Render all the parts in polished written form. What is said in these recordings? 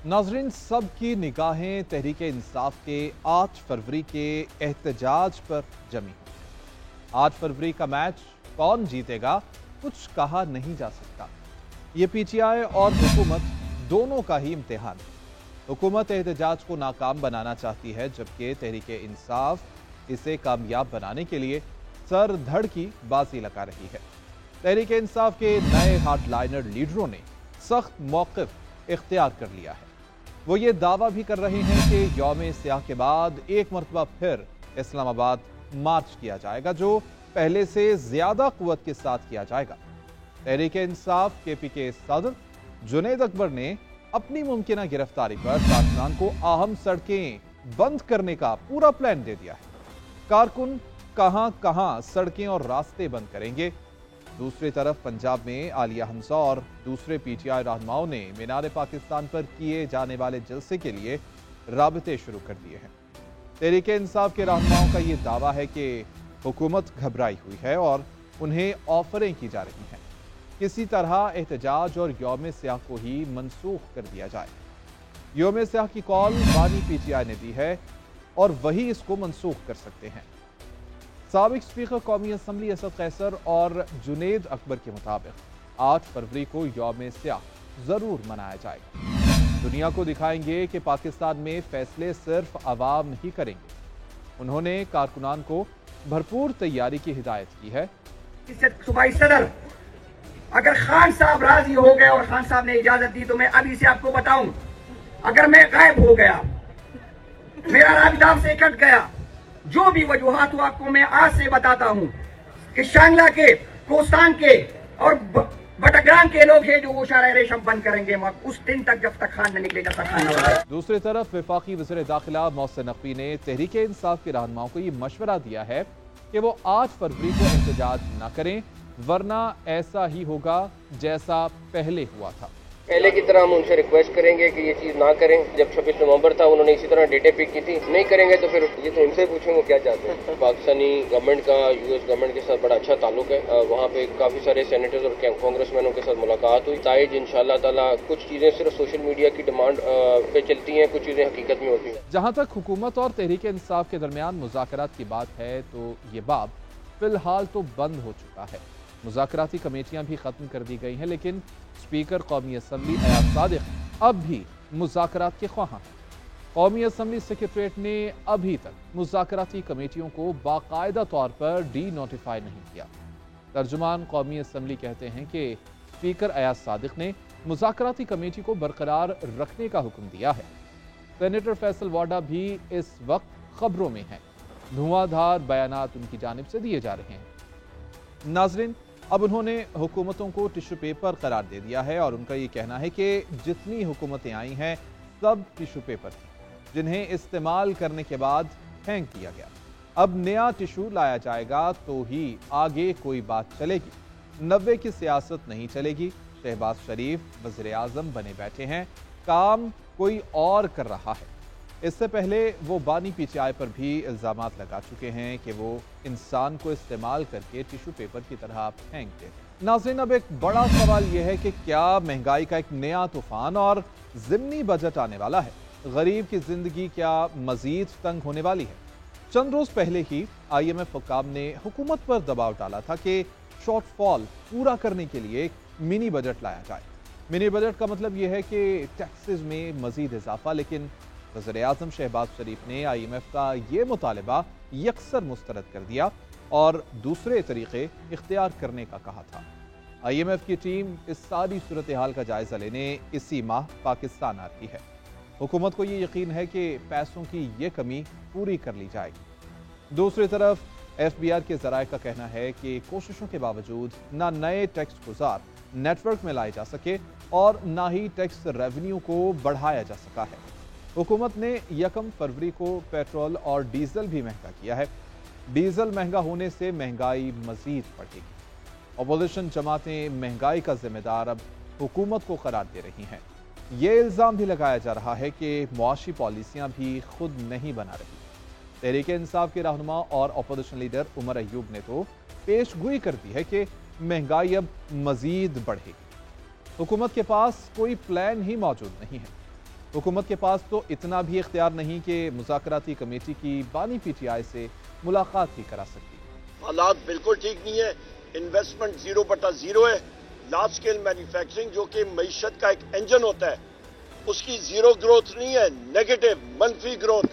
नाजरीन, सब की निगाहें तहरीक इंसाफ के 8 फरवरी के एहतजाज पर जमी। 8 फरवरी का मैच कौन जीतेगा कुछ कहा नहीं जा सकता। ये पीटीआई और हुकूमत दोनों का ही इम्तिहान है। हुकूमत एहतजाज को नाकाम बनाना चाहती है, जबकि तहरीक इंसाफ इसे कामयाब बनाने के लिए सर धड़ की बाजी लगा रही है। तहरीक इंसाफ के नए हार्डलाइनर लीडरों ने सख्त मौक़िफ़ इख्तियार कर लिया है। वो ये दावा भी कर रहे हैं कि यौम सियाह के बाद एक मरतबा फिर इस्लामाबाद मार्च किया जाएगा, जो पहले से ज्यादा कुव्वत के साथ किया जाएगा। तहरीक इंसाफ केपी के सदर जुनैद अकबर ने अपनी मुमकिन गिरफ्तारी पर कारकुनान को अहम सड़कें बंद करने का पूरा प्लान दे दिया है। कारकुन कहां कहां सड़कें और रास्ते बंद करेंगे। दूसरी तरफ पंजाब में आलिया हमजा और दूसरे पीटीआई रहनुमाओं ने मीनार पाकिस्तान पर किए जाने वाले जलसे के लिए राबते शुरू कर दिए हैं। तहरीक इंसाफ के रहनुमाओं का यह दावा है कि हुकूमत घबराई हुई है और उन्हें ऑफरें की जा रही हैं किसी तरह एहतजाज और यौम सियाह को ही मनसूख कर दिया जाए। यौम सियाह की कॉल बानी पीटीआई ने दी है और वही इसको मनसूख कर सकते हैं। साबिक स्पीकर कौमी असम्बली असद कैसर और जुनैद अकबर के मुताबिक 8 फरवरी को यौम सियाह जरूर मनाया जाएगा। दुनिया को दिखाएंगे कि पाकिस्तान में फैसले सिर्फ अवाम नहीं करेंगे। उन्होंने कारकुनान को भरपूर तैयारी की हिदायत की है। सूबाई सदर अगर खान साहब राजी हो गए और खान साहब ने इजाजत दी तो मैं अभी से आपको बताऊं, अगर मैं गायब हो गया, मेरा राबिता से कट गया, जो भी वजूहात हो आपको मैं आज से बताता हूं कि शांगला के, कोस्तान के और बटग्राम के लोग हैं जो वो शारा रेशम बंद करेंगे उस दिन तक जब तक खान न निकलेगा तक खान। दूसरी तरफ वफाकी वज़ीर दाखिला मोहसिन नकवी ने तहरीक इंसाफ के रहनुमाओं को यह मशवरा दिया है कि वो 8 फरवरी को एहतजाज न करें, वरना ऐसा ही होगा जैसा पहले हुआ था। पहले की तरह हम उनसे रिक्वेस्ट करेंगे कि ये चीज ना करें। जब 26 नवंबर था उन्होंने इसी तरह डेटे पिक की थी, नहीं करेंगे तो फिर ये तो उनसे पूछेंगे क्या चाहते हैं। पाकिस्तानी गवर्नमेंट का यूएस गवर्नमेंट के साथ बड़ा अच्छा ताल्लुक है। वहाँ पे काफी सारे सेनेटर्स और कांग्रेसमैनों के साथ मुलाकात हुई। ताइज इंशाल्लाह ताला कुछ चीजें सिर्फ सोशल मीडिया की डिमांड पे चलती हैं, कुछ चीजें हकीकत में होती हैं। जहाँ तक हुकूमत और तहरीक इंसाफ के दरमियान मुज़ाकरात की बात है तो ये बाब फिलहाल तो बंद हो चुका है। मुज़ाकराती कमेटियां भी खत्म कर दी गई हैं, लेकिन स्पीकर कौमी असम्बली अयाज सादिक अब भी मुज़ाकरात के ख्वाहां हैं। कौमी असम्बली सेक्रेटरीट ने अभी तक मुज़ाकराती कमेटियों को बाकायदा तौर पर डी नोटिफाई नहीं किया। तर्जुमान कौमी असम्बली कहते हैं कि स्पीकर अयाज सादिक ने मुज़ाकराती कमेटी को बरकरार रखने का हुक्म दिया है। सेनेटर फैसल वाडा भी इस वक्त खबरों में हैं। धुआंधार बयानात उनकी जानिब से दिए जा रहे हैं। नाजरीन, अब उन्होंने हुकूमतों को टिश्यू पेपर करार दे दिया है और उनका ये कहना है कि जितनी हुकूमतें आई हैं सब टिश्यू पेपर थी, जिन्हें इस्तेमाल करने के बाद फेंक दिया गया। अब नया टिश्यू लाया जाएगा तो ही आगे कोई बात चलेगी। 90 की सियासत नहीं चलेगी। शहबाज शरीफ वज़ीर आज़म बने बैठे हैं, काम कोई और कर रहा है। इससे पहले वो बानी पीटीआई पर भी इल्जामात लगा चुके हैं कि वो इंसान को इस्तेमाल करके टिश्यू पेपर की तरह फेंक दे। नाज़रीन, अब एक बड़ा सवाल यह है कि क्या महंगाई का एक नया तूफान और ज़िमनी बजट आने वाला है? गरीब की जिंदगी क्या मजीद तंग होने वाली है? चंद रोज पहले ही IMF हुक्काम ने हुकूमत पर दबाव डाला था कि शॉर्टफॉल पूरा करने के लिए एक मिनी बजट लाया जाए। मिनी बजट का मतलब यह है कि टैक्सेस में मजीद इजाफा, लेकिन वज़ीर आज़म शहबाज शरीफ ने IMF का ये मुतालबा यकसर मुस्तरद कर दिया और दूसरे तरीके इख्तियार करने का कहा था। IMF की टीम इस सारी सूरत हाल का जायजा लेने इसी माह पाकिस्तान आ रही है। हुकूमत को ये यकीन है कि पैसों की ये कमी पूरी कर ली जाएगी। दूसरी तरफ FBR के ज़राए का कहना है कि कोशिशों के बावजूद ना नए टैक्स गुजार नेटवर्क में लाए जा सके और ना ही टैक्स रेवेन्यू को बढ़ाया जा सका है। हुकूमत ने 1 फरवरी को पेट्रोल और डीजल भी महंगा किया है। डीजल महंगा होने से महंगाई मजीद बढ़ेगी। अपोजिशन जमातें महंगाई का जिम्मेदार अब हुकूमत को करार दे रही हैं। ये इल्ज़ाम भी लगाया जा रहा है कि मुआशी पॉलिसियां भी खुद नहीं बना रही। तहरीक इंसाफ के रहनुमा और अपोजिशन लीडर उमर अयूब ने तो पेशगोई कर दी है कि महंगाई अब मजीद बढ़ेगी। हुकूमत के पास कोई प्लान ही मौजूद नहीं है। हुकूमत के पास तो इतना भी इख्तियार नहीं कि मुज़ाकराती कमेटी की बानी PTI से मुलाकात भी करा सकती। हालात बिल्कुल ठीक नहीं है। इन्वेस्टमेंट 0/0 है। लार्ज स्केल मैन्युफैक्चरिंग जो कि मईशत का एक इंजन होता है, उसकी जीरो ग्रोथ नहीं है, नेगेटिव मनफी ग्रोथ।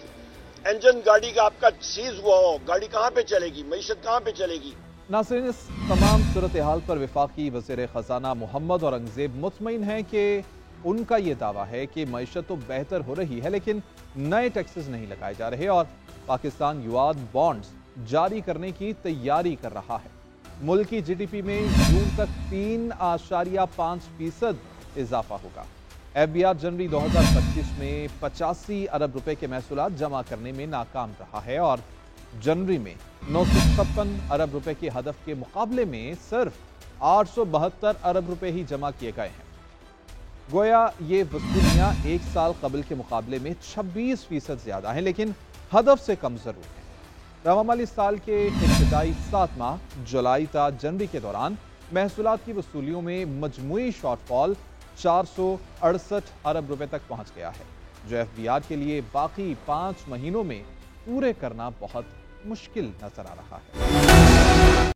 इंजन गाड़ी का आपका सीज हुआ हो, गाड़ी कहां पे चलेगी, मईशत कहां पे चलेगी। नाज़रीन, इस तमाम सूरत हाल पर वफाकी वज़ीर ख़ज़ाना मोहम्मद औरंगज़ेब मुतमईन हैं कि उनका ये दावा है कि मईशत तो बेहतर हो रही है, लेकिन नए टैक्सेस नहीं लगाए जा रहे और पाकिस्तान युआद बॉन्ड्स जारी करने की तैयारी कर रहा है। मुल्क की GDP में जून तक 3.5% इजाफा होगा। FBR जनवरी 2025 में 85 अरब रुपए के महसूलात जमा करने में नाकाम रहा है और जनवरी में 956 अरब रुपए के हदफ के मुकाबले में सिर्फ 872 अरब रुपए ही जमा किए गए हैं। गोया ये वसूलियां एक साल कबल के मुकाबले में 26% ज्यादा हैं, लेकिन हदफ से कम जरूर है। रवा माली साल के इब्तिदाई 7 माह जुलाई ता जनवरी के दौरान महसूलात की वसूलियों में मजमूई शॉर्टफॉल 468 अरब रुपए तक पहुंच गया है, जो FBR के लिए बाकी 5 महीनों में पूरे करना बहुत मुश्किल नजर आ रहा है।